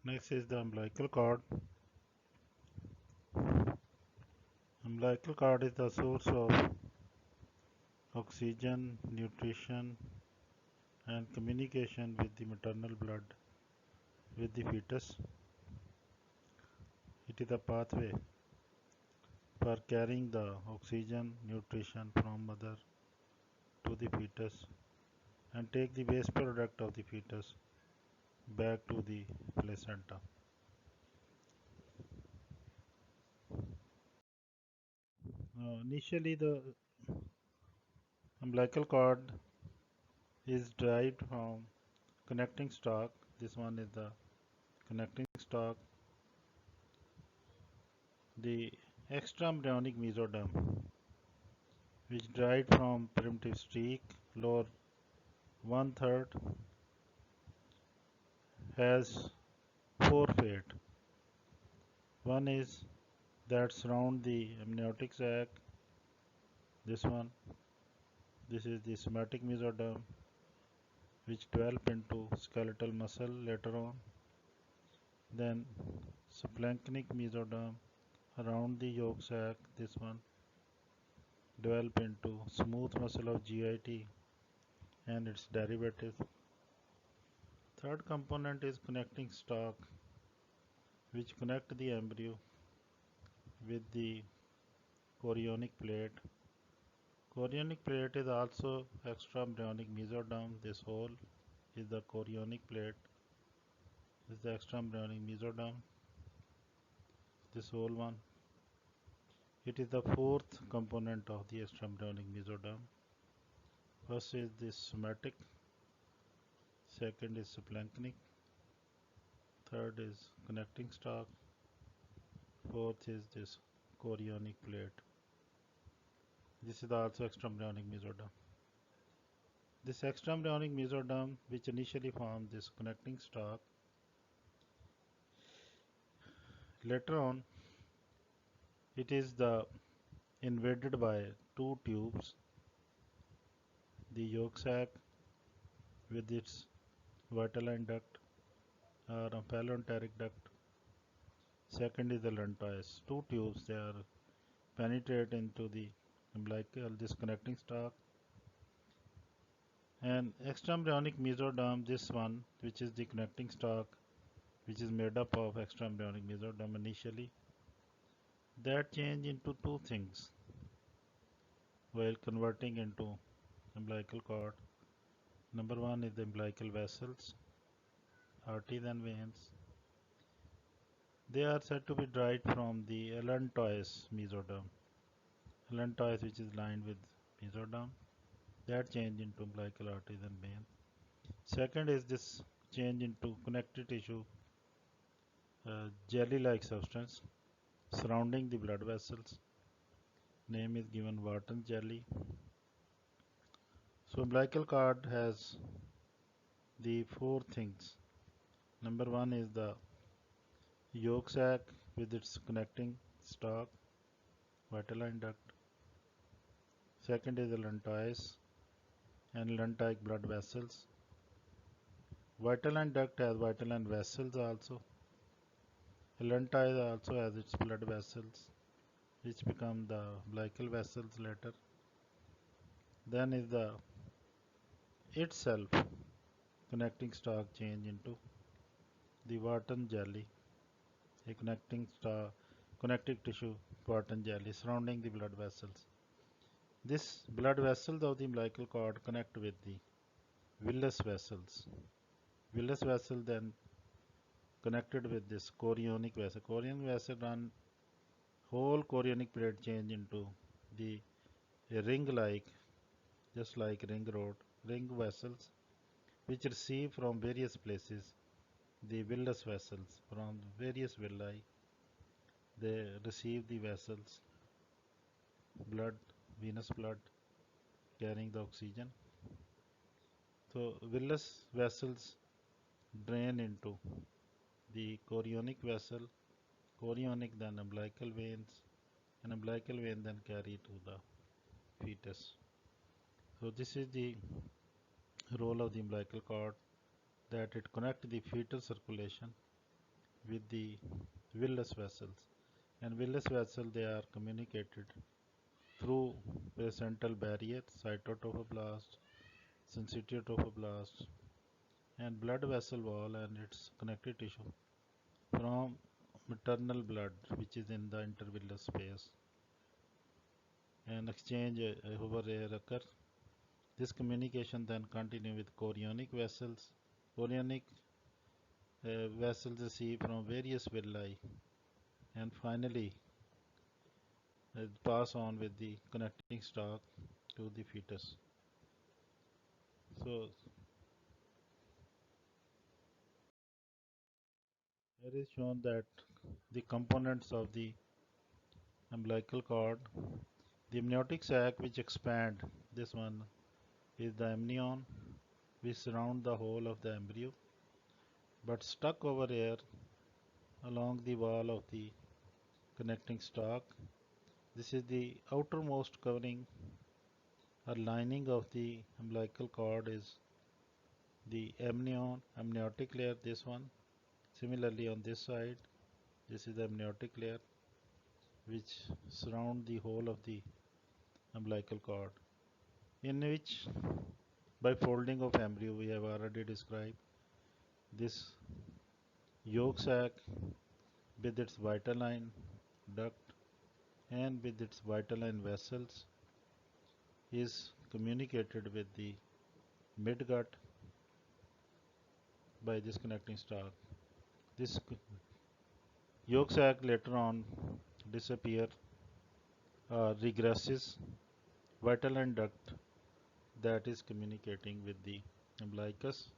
Next is the umbilical cord. Umbilical cord is the source of oxygen, nutrition, and communication with the maternal blood with the fetus. It is a pathway for carrying the oxygen, nutrition from mother to the fetus and take the waste product of the fetus back to the placenta. Initially, the umbilical cord is derived from connecting stalk. This one is the connecting stalk. The extraembryonic mesoderm, which derived from primitive streak, lower one third, has four fate. One is that surround the amniotic sac. This one, this is the somatic mesoderm, which develop into skeletal muscle later on. Then splanchnic mesoderm around the yolk sac. This one develop into smooth muscle of GIT and its derivative. Third component is connecting stalk, which connect the embryo with the chorionic plate. Chorionic plate is also extraembryonic mesoderm. This whole is the chorionic plate. This is the extraembryonic mesoderm. This whole one. It is the fourth component of the extraembryonic mesoderm. First is this somatic. Second is splanchnic. Third is connecting stalk. Fourth is this chorionic plate. This is also extraembryonic mesoderm. This extraembryonic mesoderm, which initially formed this connecting stalk, later on it is the invaded by two tubes, the yolk sac with its vitelline duct or omphalonteric duct. Second is the lentois. Two tubes, they are penetrate into the umbilical, this connecting stalk. And extraembryonic mesoderm, this one, which is the connecting stalk, which is made up of extraembryonic mesoderm initially, that change into two things while converting into umbilical cord. Number one is the umbilical vessels, arteries and veins. They are said to be derived from the allantois mesoderm. Allantois, which is lined with mesoderm, that change into umbilical arteries and veins. Second is this change into connective tissue, jelly-like substance surrounding the blood vessels. Name is given Wharton jelly. So umbilical cord has the four things. Number one is the yolk sac with its connecting stalk, vitelline duct. Second is the lentois and lentic blood vessels. Vitelline duct has vitelline vessels also. Lentois also has its blood vessels, which become the umbilical vessels later. Then is the itself connecting stalk change into the Wharton jelly, a connective tissue Wharton jelly surrounding the blood vessels. This blood vessels of the umbilical cord connect with the villus vessels. Villus vessel then connected with this chorionic vessel. Chorionic vessel run whole chorionic plate change into the ring-like, just like ring vessels, which receive from various places the villus vessels from various villi. They receive the vessels, blood, venous blood, carrying the oxygen. So villus vessels drain into the chorionic vessel, chorionic then umbilical veins, and umbilical vein then carry to the fetus. So this is the role of the umbilical cord, that it connects the fetal circulation with the villus vessels. And villus vessel they are communicated through placental barrier, cytotrophoblast, syncytiotropoblast, and blood vessel wall and its connective tissue from maternal blood which is in the intervillus space. An exchange over here occur. This communication then continue with chorionic vessels. Chorionic vessels receive from various villi and finally pass on with the connecting stalk to the fetus. So here is shown that the components of the umbilical cord, the amniotic sac which expand, this one is the amnion which surround the whole of the embryo, but stuck over here along the wall of the connecting stalk. This is the outermost covering or lining of the umbilical cord is the amnion, amniotic layer, this one. Similarly on this side, this is the amniotic layer which surround the whole of the umbilical cord, in which by folding of embryo we have already described this yolk sac with its vitelline duct and with its vitelline vessels is communicated with the midgut by this connecting stalk. This yolk sac later on disappear or regresses vitelline duct that is communicating with the umbilicus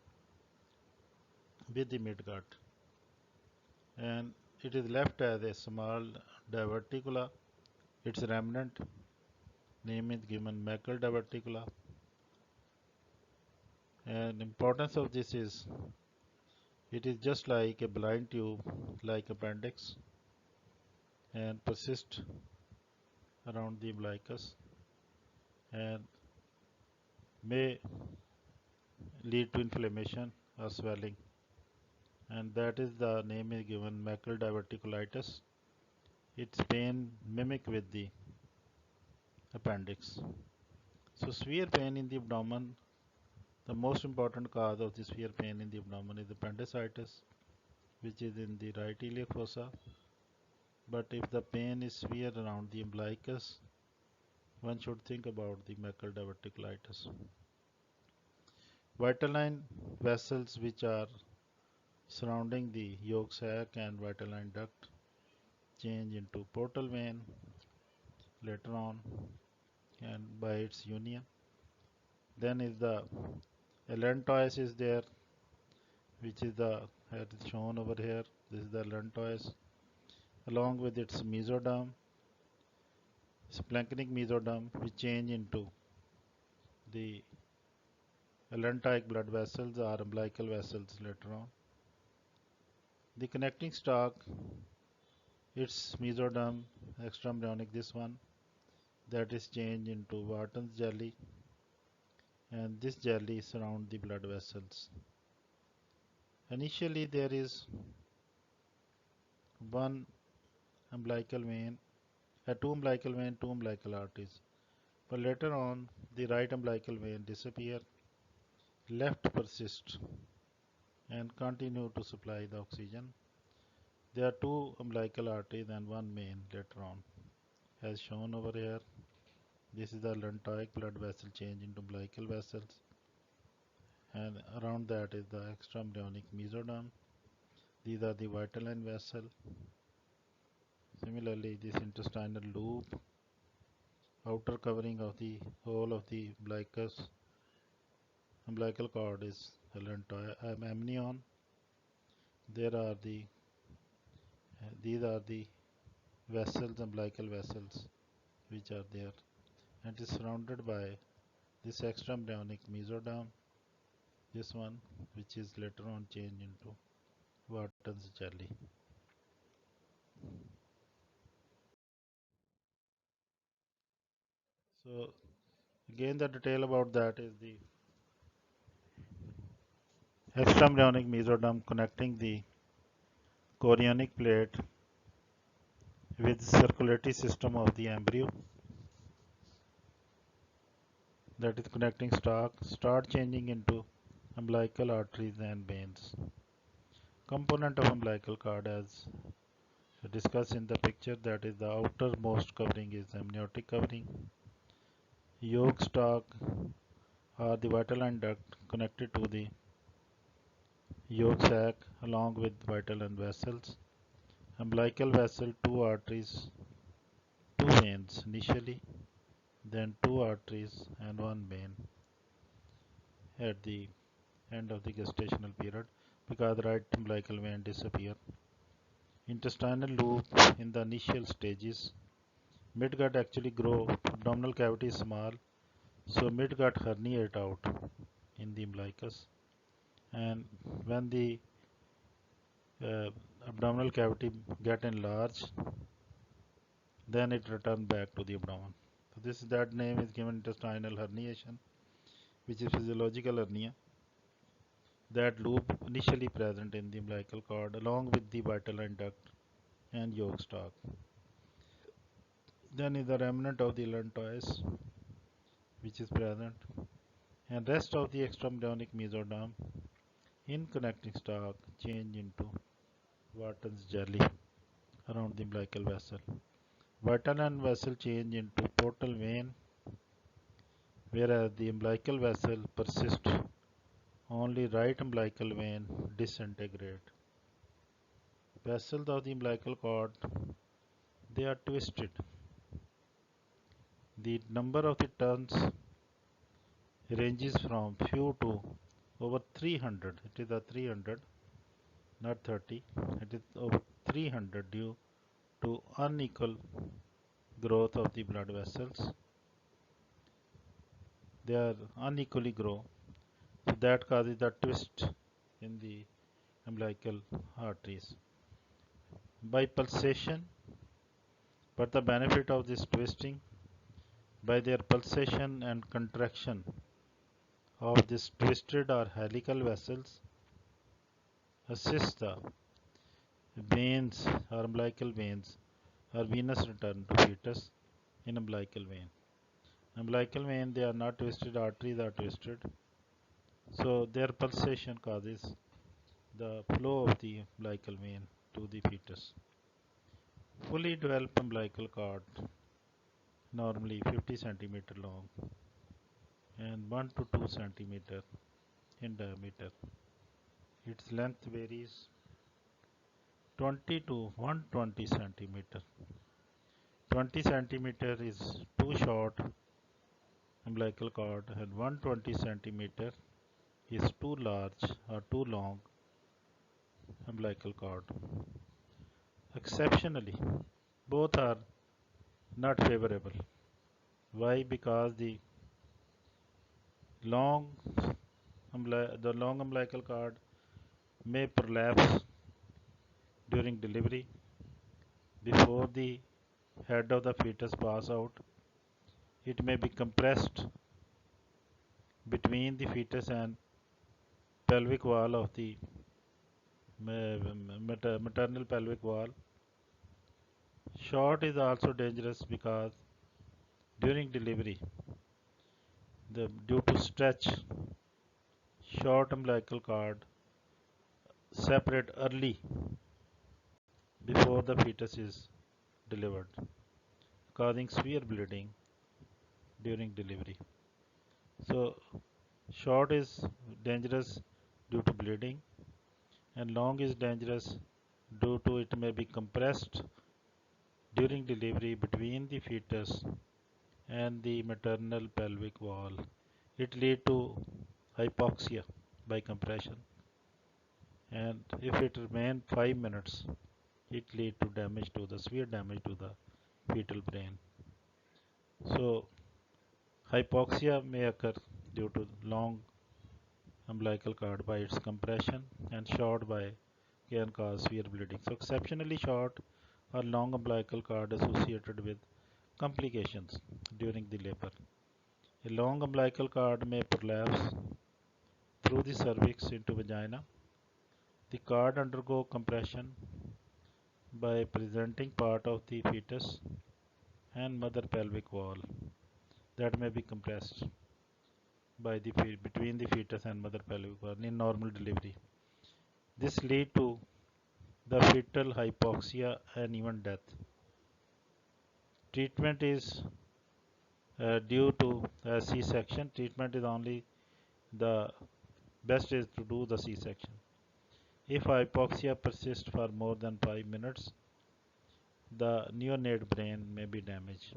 with the midgut, and it is left as a small diverticula. Its remnant name is given Meckel diverticula, and importance of this is it is just like a blind tube like appendix and persist around the umbilicus and may lead to inflammation or swelling, and that is the name is given Meckel diverticulitis. Its pain mimic with the appendix. So severe pain in the abdomen, the most important cause of the severe pain in the abdomen is appendicitis, which is in the right iliac fossa. But if the pain is severe around the umbilicus, one should think about the Meckel diverticulitis. Vitelline vessels which are surrounding the yolk sac and vitelline duct change into portal vein later on and by its union. Then is the allantois is there, which is the as shown over here. This is the allantois along with its mesoderm, splanchnic mesoderm, which change into the allantoic blood vessels or umbilical vessels later on. The connecting stalk, its mesoderm, extraembryonic, this one, that is changed into Wharton's jelly, and this jelly surround the blood vessels. Initially there is one umbilical vein, two umbilical vein, two umbilical arteries. But later on, the right umbilical vein disappear, left persist and continue to supply the oxygen. There are two umbilical arteries and one vein later on, as shown over here. This is the allantoic blood vessel change into umbilical vessels, and around that is the extraembryonic mesoderm. These are the vitelline vessel. Similarly, this intestinal loop, outer covering of the whole of the umbilical cord is amnion. There are these are the vessels, umbilical vessels, which are there, and is surrounded by this extraembryonic mesoderm, this one, which is later on changed into Wharton's jelly. So again, the detail about that is the extraembryonic mesoderm connecting the chorionic plate with circulatory system of the embryo, that is connecting stalk, start changing into umbilical arteries and veins. Component of umbilical cord as discussed in the picture, that is the outermost covering is amniotic covering. Yolk stalk are the vital line duct connected to the yolk sac along with vital and vessels. Umbilical vessel, two arteries, two veins initially, then two arteries and one vein at the end of the gestational period because the right umbilical vein disappear. Intestinal loop in the initial stages. Midgut actually grow, abdominal cavity is small, so midgut herniate out in the umbilicus, and when the uh, abdominal cavity get enlarged, then it return back to the abdomen. So that name is given intestinal herniation, which is physiological hernia. That loop initially present in the umbilical cord along with the vital line duct and yolk stalk. Then is the remnant of the allantois, which is present, and rest of the extraembryonic mesoderm in connecting stalk change into Wharton's jelly around the umbilical vessel. Vital and vessel change into portal vein, whereas the umbilical vessel persists. Only right umbilical vein disintegrate. Vessels of the umbilical cord, they are twisted. The number of the turns ranges from few to over 300. It is a 300, not 30. It is over 300 due to unequal growth of the blood vessels. They are unequally grow, so that causes the twist in the umbilical arteries. By pulsation, but the benefit of this twisting, by their pulsation and contraction of these twisted or helical vessels, assist the veins or umbilical veins or venous return to fetus in umbilical vein. Umbilical vein, they are not twisted, arteries are twisted, so their pulsation causes the flow of the umbilical vein to the fetus. Fully developed umbilical cord, normally 50 centimeter long and 1 to 2 centimeter in diameter. Its length varies 20 to 120 centimeter. 20 centimeter is too short umbilical cord and 120 centimeter is too large or too long umbilical cord. Exceptionally, both are not favorable. Why? Because long the long umbilical cord may prolapse during delivery before the head of the fetus pass out. It may be compressed between the fetus and pelvic wall of the maternal pelvic wall. Short is also dangerous because during delivery, due to stretch, short umbilical cord separate early before the fetus is delivered, causing severe bleeding during delivery. So short is dangerous due to bleeding, and long is dangerous due to it may be compressed during delivery between the fetus and the maternal pelvic wall. It lead to hypoxia by compression, and if it remain 5 minutes, it lead to damage to the severe damage to the fetal brain. So hypoxia may occur due to long umbilical cord by its compression, and short by can cause severe bleeding. So exceptionally short or long umbilical cord associated with complications during the labor. A long umbilical cord may prolapse through the cervix into vagina. The cord undergo compression by presenting part of the fetus and mother pelvic wall that may be compressed by the between the fetus and mother pelvic wall in normal delivery. This lead to the fetal hypoxia and even death. Treatment is due to C-section. Treatment is only the best is to do the C-section. If hypoxia persists for more than 5 minutes, the neonate brain may be damaged.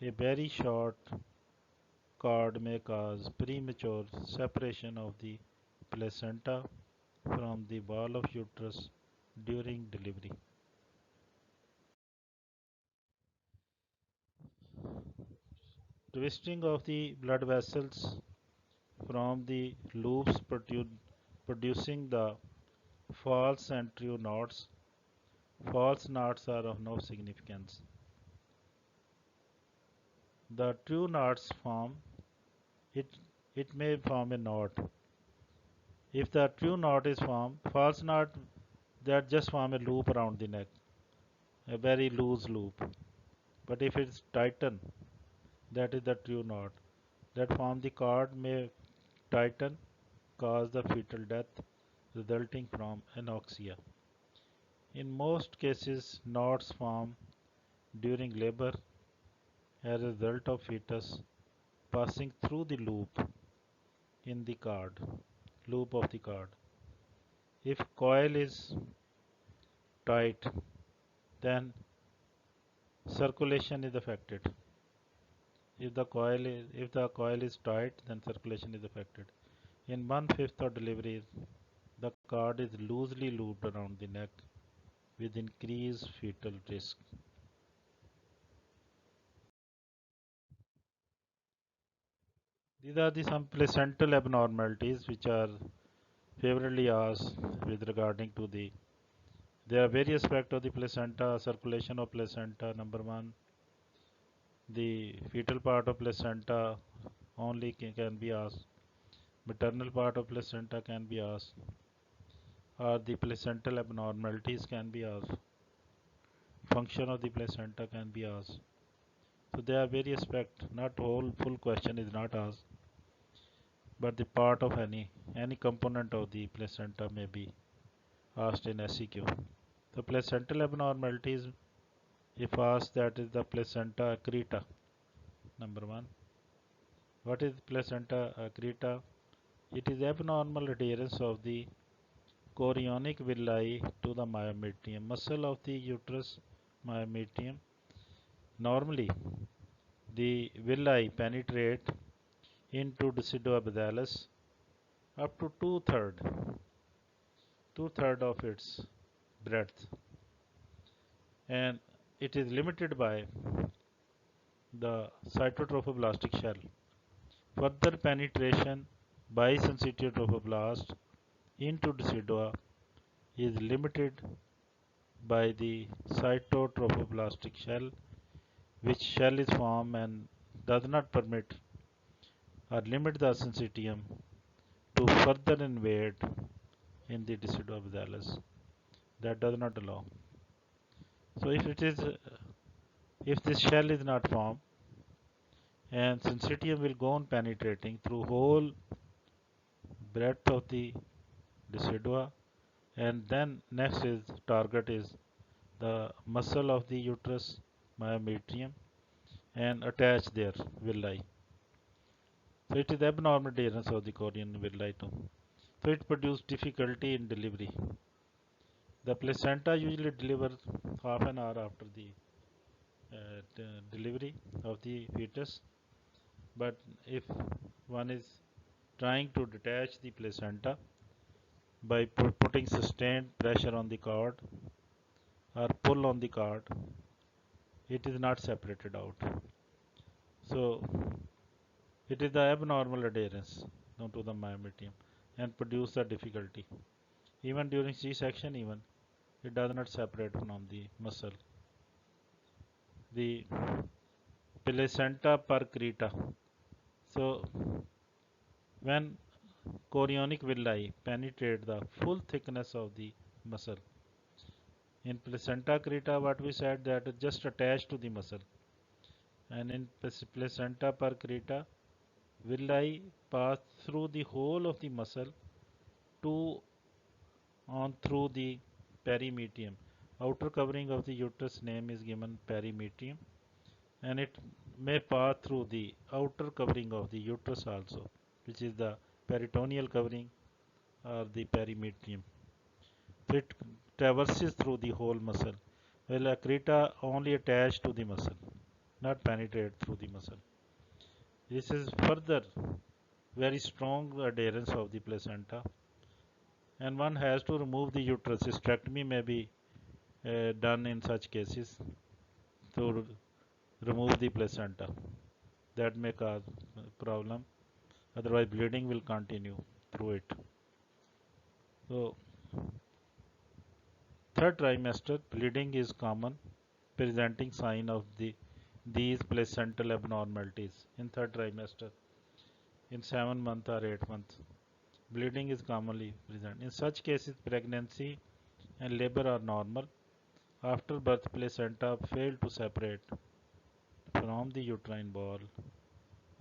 A very short cord may cause premature separation of the placenta from the wall of uterus during delivery. Twisting of the blood vessels from the loops producing the false and true knots. False knots are of no significance. The true knots form it it may form a knot. If the true knot is formed, false knot that just form a loop around the neck, a very loose loop. But if it's tighten, that is the true knot. That form the cord may tighten, cause the fetal death resulting from anoxia. In most cases, knots form during labor as a result of fetus passing through the loop in the cord, loop of the cord. If coil is tight, then circulation is affected. If the coil is tight, then circulation is affected. In 1/5 of deliveries, the cord is loosely looped around the neck with increased fetal risk. These are the some placental abnormalities which are favorably asked with regarding to the. There are various aspects of the placenta, circulation of placenta. Number one, the fetal part of placenta only can be asked. Maternal part of placenta can be asked. Or the placental abnormalities can be asked. Function of the placenta can be asked. So there are various aspects. Not whole full question is not asked, but the part of any component of the placenta may be asked in SEQ. The placental abnormalities, if asked, that is the placenta accreta. Number one. What is placenta accreta? It is abnormal adherence of the chorionic villi to the myometrium, muscle of the uterus myometrium. Normally, the villi penetrate into decidua abdalis up to two-third of its breadth, and it is limited by the cytotrophoblastic shell. Further penetration by syncytial trophoblast into decidua is limited by the cytotrophoblastic shell, which shell is formed and does not permit or limit the syncytium to further invade in the decidua abdalis. That does not allow. So if this shell is not formed, and syncytium will go on penetrating through whole breadth of the decidua, and then next is target is the muscle of the uterus myometrium and attach there villi. So it is abnormal adherence of the chorion villi too. So it produces difficulty in delivery. The placenta usually delivers half an hour after the delivery of the fetus, but if one is trying to detach the placenta by putting sustained pressure on the cord or pull on the cord, it is not separated out. So it is the abnormal adherence to the myometrium and produce the difficulty. Even during C-section, even it does not separate from the muscle. The placenta percreta. So when chorionic villi penetrate the full thickness of the muscle, In placenta creta, what we said that it just attached to the muscle, and in placenta percreta, villi pass through the whole of the muscle to on through the perimetrium. Outer covering of the uterus name is given perimetrium, and it may pass through the outer covering of the uterus also, which is the peritoneal covering or the perimetrium. So it traverses through the whole muscle. Well, accreta only attached to the muscle, not penetrate through the muscle. This is further very strong adherence of the placenta, and one has to remove the uterus. Hysterectomy may be done in such cases to remove the placenta. That may cause problem. Otherwise, bleeding will continue through it. So, third trimester bleeding is common, presenting sign of these placental abnormalities in third trimester. In 7 months or 8 months, bleeding is commonly present. In such cases, pregnancy and labor are normal. After birth, placenta fail to separate from the uterine ball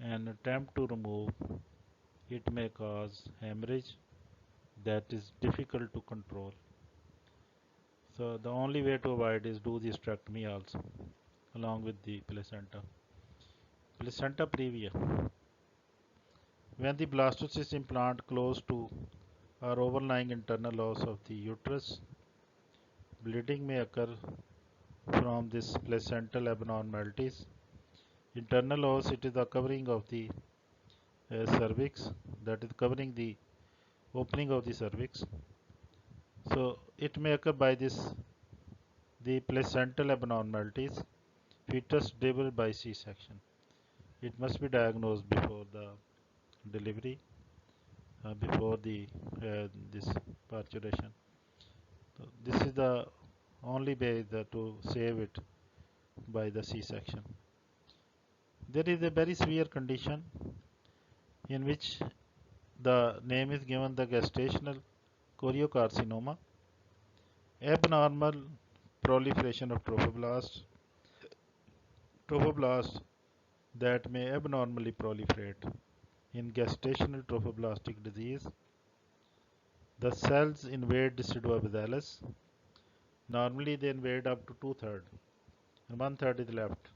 and attempt to remove it may cause hemorrhage that is difficult to control. So the only way to avoid is do the hysterectomy also along with the placenta. Placenta previa. When the blastocyst implant close to or overlying internal os of the uterus, bleeding may occur from this placental abnormalities. Internal os, it is the covering of the cervix, that is covering the opening of the cervix. So it may occur by the placental abnormalities. Fetus delivered by C-section. It must be diagnosed before the delivery, before the this parturition. So this is the only way to save it by the C-section. There is a very severe condition in which the name is given the gestational choriocarcinoma, abnormal proliferation of trophoblasts that may abnormally proliferate. In gestational trophoblastic disease, the cells invade deciduoabithalis. Normally they invade up to 2/3 and 1/3 is left,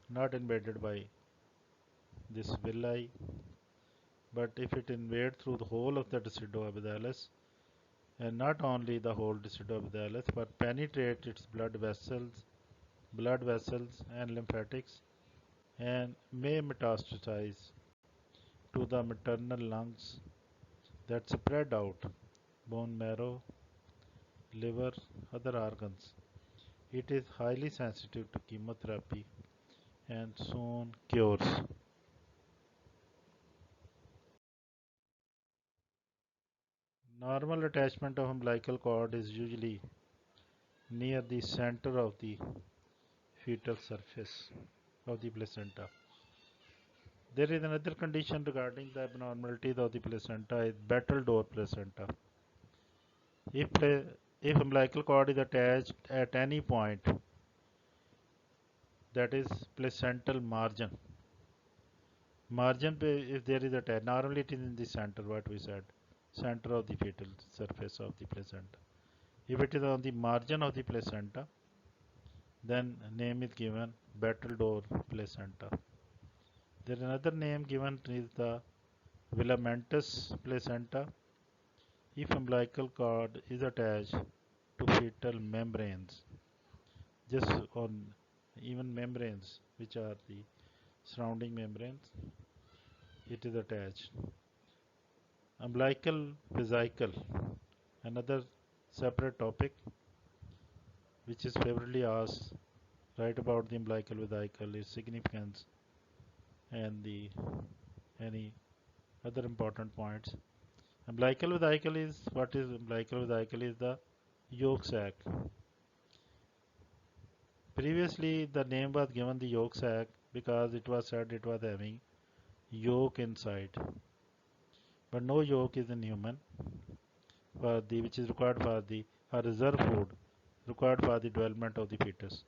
not invaded by this villi. But if it invades through the whole of the deciduoabithalis, and not only the whole deciduoabithalis, but penetrate its blood vessels and lymphatics, and may metastasize to the maternal lungs that spread out bone marrow, liver, other organs. It is highly sensitive to chemotherapy and soon cures. Normal attachment of umbilical cord is usually near the center of the fetal surface of the placenta. There is another condition regarding the abnormalities of the placenta is battledore placenta. If, if umbilical cord is attached at any point, that is placental margin. Margin, if there is a normally it is in the center, what we said, center of the fetal surface of the placenta. If it is on the margin of the placenta, then name is given battledore placenta. There is another name given is the filamentous placenta. If umbilical cord is attached to fetal membranes, just on even membranes which are the surrounding membranes, it is attached. Umbilical vesicle, another separate topic which is favorably asked. Write about the umbilical vesicle, its significance, and the any other important points. Umbilical vesicle is what is umbilical vesicle is the yolk sac. Previously, the name was given the yolk sac because it was said it was having yolk inside, but no yolk is in human for the which is required for the reserve food required for the development of the fetus.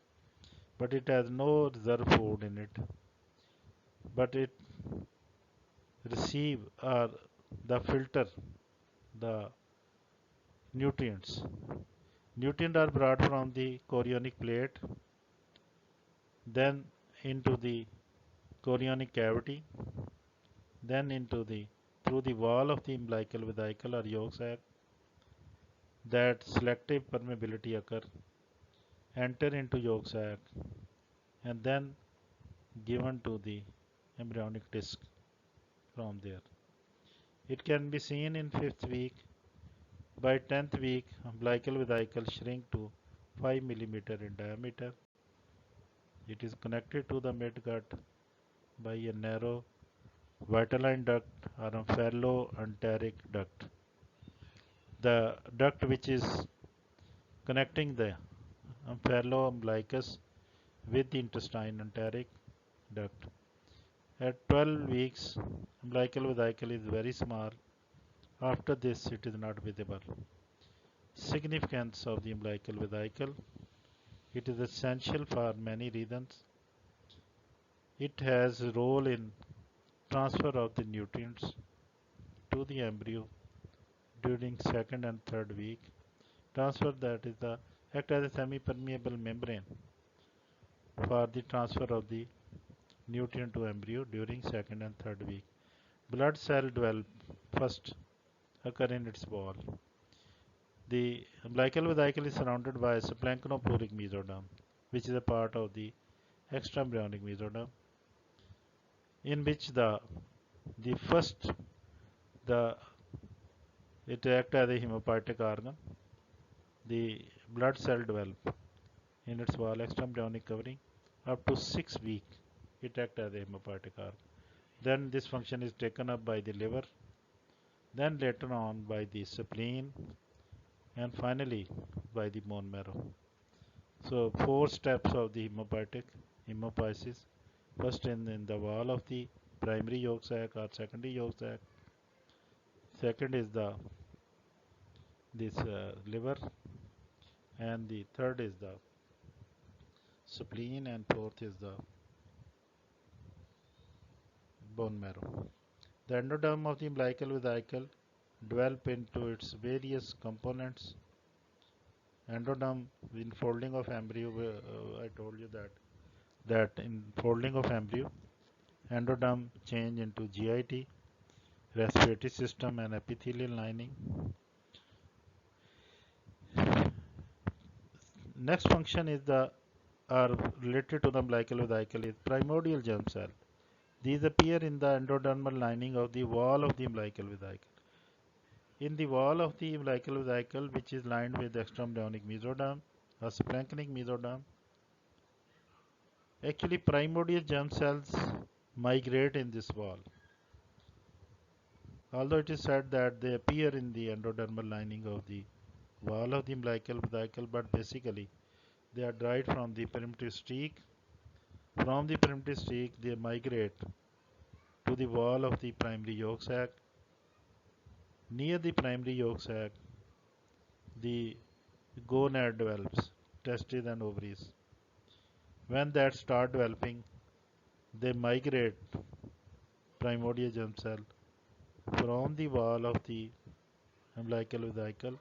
But it has no reserve food in it. But it receive or the filter the nutrients. Nutrients are brought from the chorionic plate, then into the chorionic cavity, then into the through the wall of the umbilical vesicle or yolk sac, that selective permeability occur, enter into yolk sac, and then given to the embryonic disc from there. It can be seen in 5th week. By 10th week, umbilical vesicle shrink to 5 millimeter in diameter. It is connected to the midgut by a narrow vitelline duct or umphallo-enteric duct. The duct which is connecting the umphallo-umbilicus with the intestine enteric duct. At 12 weeks, umbilical vesicle is very small. After this, it is not visible. Significance of the umbilical vesicle. It is essential for many reasons. It has a role in transfer of the nutrients to the embryo during second and third week. Transfer, that is the act as a semi-permeable membrane for the transfer of the nutrient to embryo during second and third week. Blood cell develop first occur in its wall. The umbilical vesicle is surrounded by a splanchnophoric mesoderm, which is a part of the extraembryonic mesoderm, in which the first the it acts as a hemopoietic organ. The blood cell develop in its wall extraembryonic covering. Up to 6 weeks, it acts as a hemopoietic organ. Then this function is taken up by the liver, then later on by the spleen, and finally by the bone marrow. So 4 steps of the hemopiesis. First in the wall of the primary yolk sac or secondary yolk sac. Second is the this liver, and the third is the spleen, and fourth is the bone marrow. The endoderm of the umbilical vesicle develop into its various components. Endoderm in folding of embryo, I told you that in folding of embryo, endoderm change into GIT, respiratory system, and epithelial lining. Next function is the are related to the umbilical vesicle is primordial germ cell. These appear in the endodermal lining of the wall of the umbilical vesicle. In the wall of the umbilical vesicle, which is lined with extraembryonic mesoderm or splanchnic mesoderm, actually primordial germ cells migrate in this wall. Although it is said that they appear in the endodermal lining of the wall of the umbilical vesicle, but basically they are derived from the perimeter streak. From the perimeter streak, they migrate to the wall of the primary yolk sac. Near the primary yolk sac, the gonad develops, testes and ovaries. When that start developing, they migrate primordial germ cell from the wall of the umbilical vesicle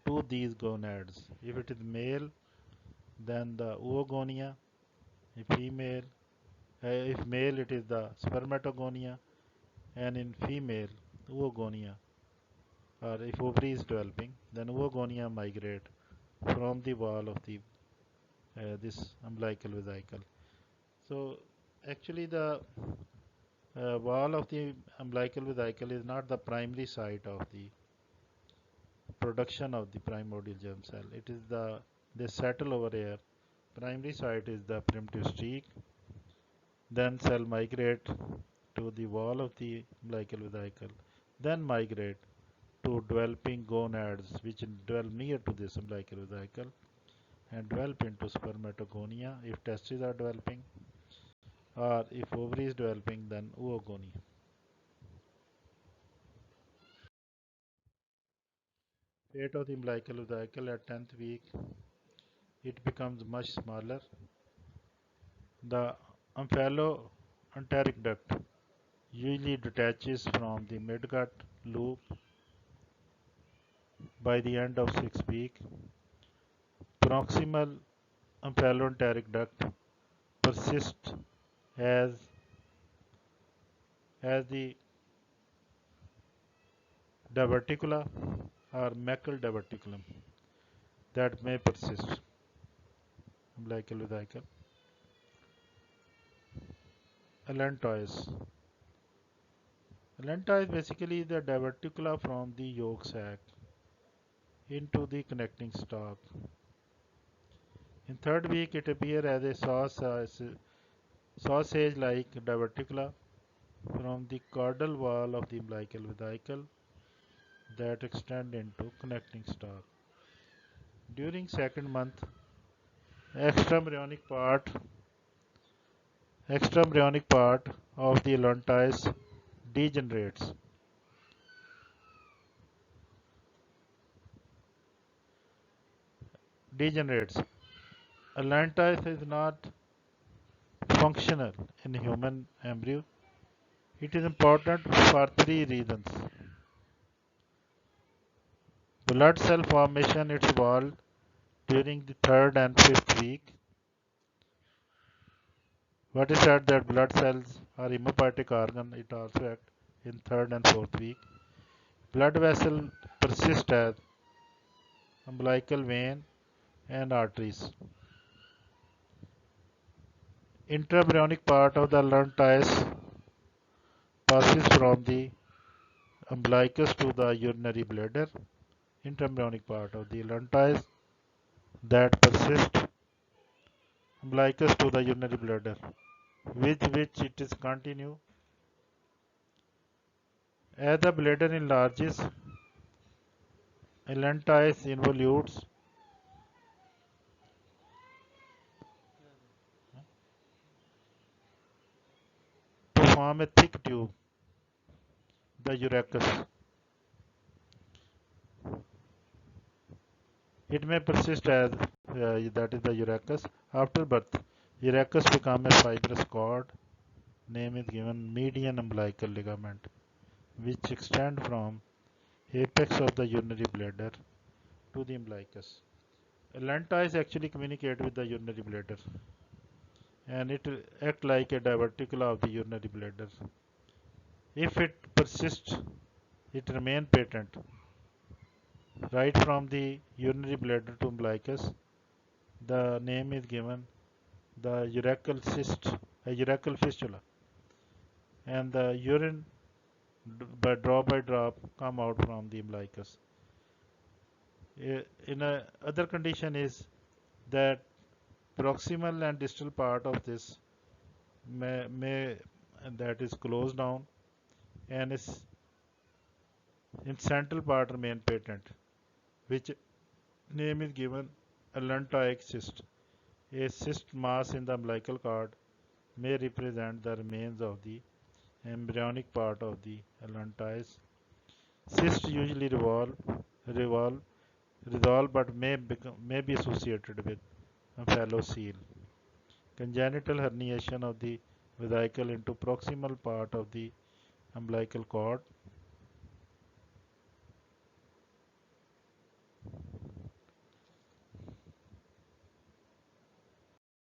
to these gonads. If it is male, then the oogonia. If female, if male, it is the spermatogonia, and in female, oogonia. Or if ovary is developing, then oogonia migrate from the wall of the this umbilical vesicle. So actually, the wall of the umbilical vesicle is not the primary site of the production of the primordial germ cell. It is they settle over here. Primary site is the primitive streak. Then cell migrate to the wall of the umbilical vesicle. Then migrate to developing gonads, which develop near to this umbilical vesicle and develop into spermatogonia if testes are developing, or if ovary is developing, then oogonia. Fate of the umbilical vesicle at 10th week. it becomes much smaller. The omphaloenteric duct usually detaches from the midgut loop by the end of 6 weeks. Proximal omphaloenteric duct persists as the diverticula or macle diverticulum that may persist. Umbilical vesicle. Allantois. Allantois basically the diverticula from the yolk sac into the connecting stalk. In third week, it appears as a sausage-like diverticula from the caudal wall of the umbilical vesicle that extend into connecting stalk. During second month, extraembryonic part extraembryonic part of the allantois degenerates. Degenerates. Allantois is not functional in human embryo. It is important for three reasons. Blood cell formation is involved during the third and fifth week. What is said that blood cells are hemopoietic organ, it also act in third and fourth week. Blood vessel persist as umbilical vein and arteries. Intraembryonic part of the allantois passes from the umbilicus to the urinary bladder. Intraembryonic part of the allantois that persist umbilicus to the urinary bladder, with which it is continue. As the bladder enlarges, allantois involutes to form a thick tube, the urachus. It may persist as that is the urachus. After birth, urachus become a fibrous cord. Name is given median umbilical ligament, which extend from apex of the urinary bladder to the umbilicus. Allantois actually communicate with the urinary bladder, and it act like a diverticula of the urinary bladder. If it persists, it remain patent right from the urinary bladder to umbilicus. The name is given the urachal cyst, a urachal fistula, and the urine by drop come out from the umbilicus. In a other condition is that proximal and distal part of this may that is closed down and is in central part remain patent, which name is given allantoic cyst. A cyst mass in the umbilical cord may represent the remains of the embryonic part of the allantois. Cysts usually revolve, resolve, but may be associated with omphalocele. Congenital herniation of the vesicle into proximal part of the umbilical cord.